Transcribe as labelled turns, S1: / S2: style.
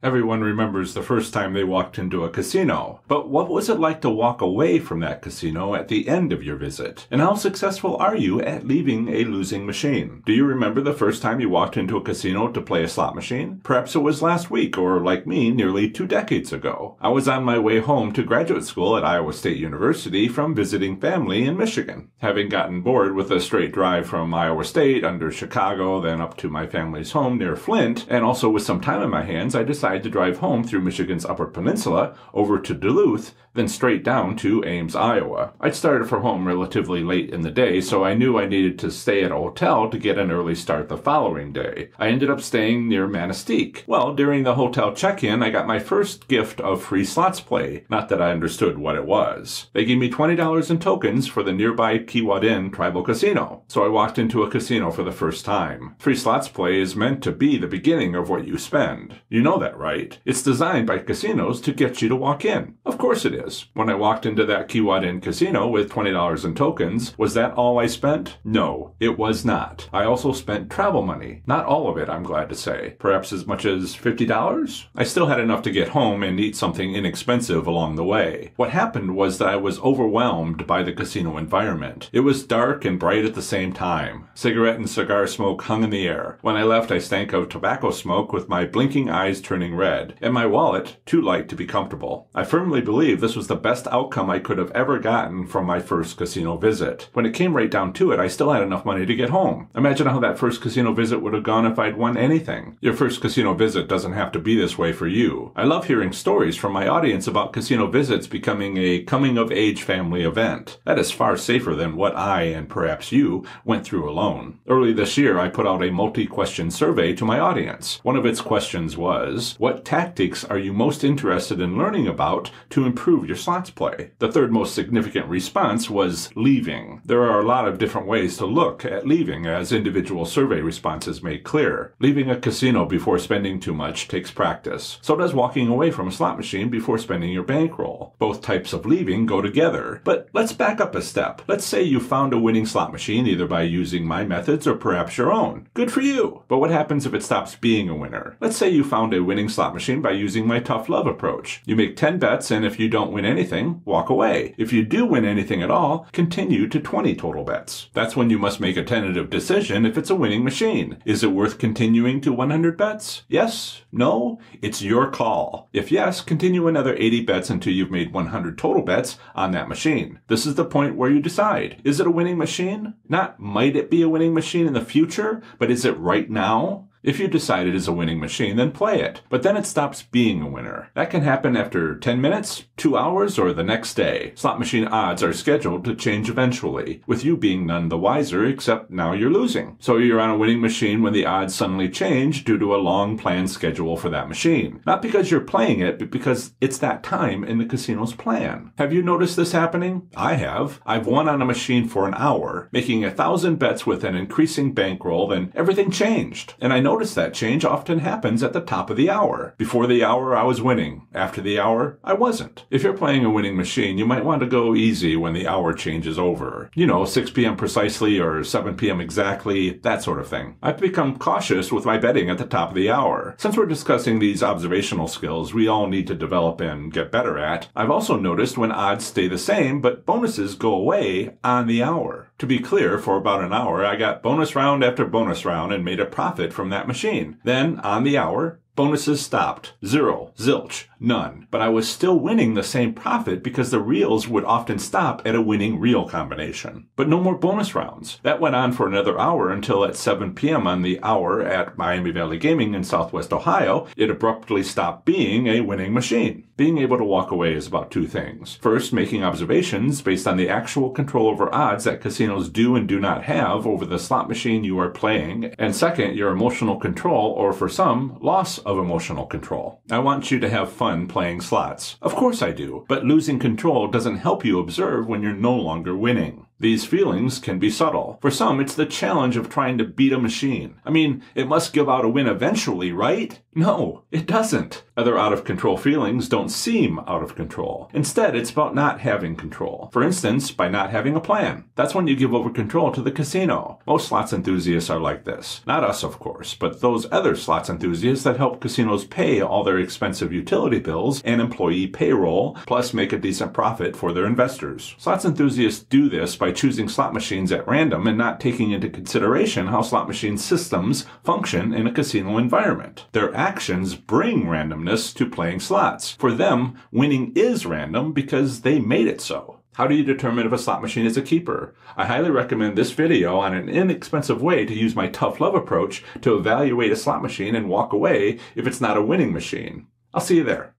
S1: Everyone remembers the first time they walked into a casino. But what was it like to walk away from that casino at the end of your visit? And how successful are you at leaving a losing machine? Do you remember the first time you walked into a casino to play a slot machine? Perhaps it was last week, or like me, nearly 2 decades ago. I was on my way home to graduate school at Iowa State University from visiting family in Michigan. Having gotten bored with a straight drive from Iowa State under Chicago, then up to my family's home near Flint, and also with some time on my hands, I decided to drive home through Michigan's Upper Peninsula over to Duluth, then straight down to Ames, Iowa. I'd started for home relatively late in the day, so I knew I needed to stay at a hotel to get an early start the following day. I ended up staying near Manistee. Well, during the hotel check-in, I got my first gift of free slots play. Not that I understood what it was. They gave me $20 in tokens for the nearby Keewatin Tribal Casino. So I walked into a casino for the first time. Free slots play is meant to be the beginning of what you spend. You know that, right? It's designed by casinos to get you to walk in. Of course it is. When I walked into that Keewatin casino with $20 in tokens, was that all I spent? No, it was not. I also spent travel money. Not all of it, I'm glad to say. Perhaps as much as $50? I still had enough to get home and eat something inexpensive along the way. What happened was that I was overwhelmed by the casino environment. It was dark and bright at the same time. Cigarette and cigar smoke hung in the air. When I left, I stank of tobacco smoke with my blinking eyes turning red, and my wallet too light to be comfortable. I firmly believe this was the best outcome I could have ever gotten from my first casino visit. When it came right down to it, I still had enough money to get home. Imagine how that first casino visit would have gone if I'd won anything. Your first casino visit doesn't have to be this way for you. I love hearing stories from my audience about casino visits becoming a coming-of-age family event. That is far safer than what I, and perhaps you, went through alone. Early this year, I put out a multi-question survey to my audience. One of its questions was, what tactics are you most interested in learning about to improve your slots play? The third most significant response was leaving. There are a lot of different ways to look at leaving, as individual survey responses made clear. Leaving a casino before spending too much takes practice. So does walking away from a slot machine before spending your bankroll. Both types of leaving go together. But let's back up a step. Let's say you found a winning slot machine either by using my methods or perhaps your own. Good for you. But what happens if it stops being a winner? Let's say you found a winning slot machine by using my tough love approach. You make 10 bets, and if you don't win anything, walk away. If you do win anything at all, continue to 20 total bets. That's when you must make a tentative decision if it's a winning machine. Is it worth continuing to 100 bets? Yes? No? It's your call. If yes, continue another 80 bets until you've made 100 total bets on that machine. This is the point where you decide. Is it a winning machine? Not might it be a winning machine in the future, but is it right now? If you decide it is a winning machine, then play it. But then it stops being a winner. That can happen after 10 minutes, 2 hours, or the next day. Slot machine odds are scheduled to change eventually, with you being none the wiser, except now you're losing. So you're on a winning machine when the odds suddenly change due to a long planned schedule for that machine. Not because you're playing it, but because it's that time in the casino's plan. Have you noticed this happening? I have. I've won on a machine for an hour, making 1,000 bets with an increasing bankroll, then everything changed. And I notice that change often happens at the top of the hour. Before the hour, I was winning. After the hour, I wasn't. If you're playing a winning machine, you might want to go easy when the hour changes over. 6 p.m. precisely or 7 p.m. exactly, that sort of thing. I've become cautious with my betting at the top of the hour. Since we're discussing these observational skills we all need to develop and get better at, I've also noticed when odds stay the same, but bonuses go away on the hour. To be clear, for about an hour, I got bonus round after bonus round and made a profit from that machine. Then, on the hour, bonuses stopped. 0, zilch, none. But I was still winning the same profit because the reels would often stop at a winning reel combination. But no more bonus rounds. That went on for another hour until at 7 p.m. on the hour at Miami Valley Gaming in Southwest Ohio, it abruptly stopped being a winning machine. Being able to walk away is about 2 things. First, making observations based on the actual control over odds that casinos do and do not have over the slot machine you are playing. And second, your emotional control, or for some, loss of emotional control. I want you to have fun playing slots. Of course I do, but losing control doesn't help you observe when you're no longer winning. These feelings can be subtle. For some, it's the challenge of trying to beat a machine. I mean, it must give out a win eventually, right? No, it doesn't. Other out-of-control feelings don't seem out of control. Instead, it's about not having control. For instance, by not having a plan. That's when you give over control to the casino. Most slots enthusiasts are like this. Not us, of course, but those other slots enthusiasts that help casinos pay all their expensive utility bills and employee payroll, plus make a decent profit for their investors. Slots enthusiasts do this by choosing slot machines at random and not taking into consideration how slot machine systems function in a casino environment. Their actions bring randomness to playing slots. For them, winning is random because they made it so. How do you determine if a slot machine is a keeper? I highly recommend this video on an inexpensive way to use my tough love approach to evaluate a slot machine and walk away if it's not a winning machine. I'll see you there.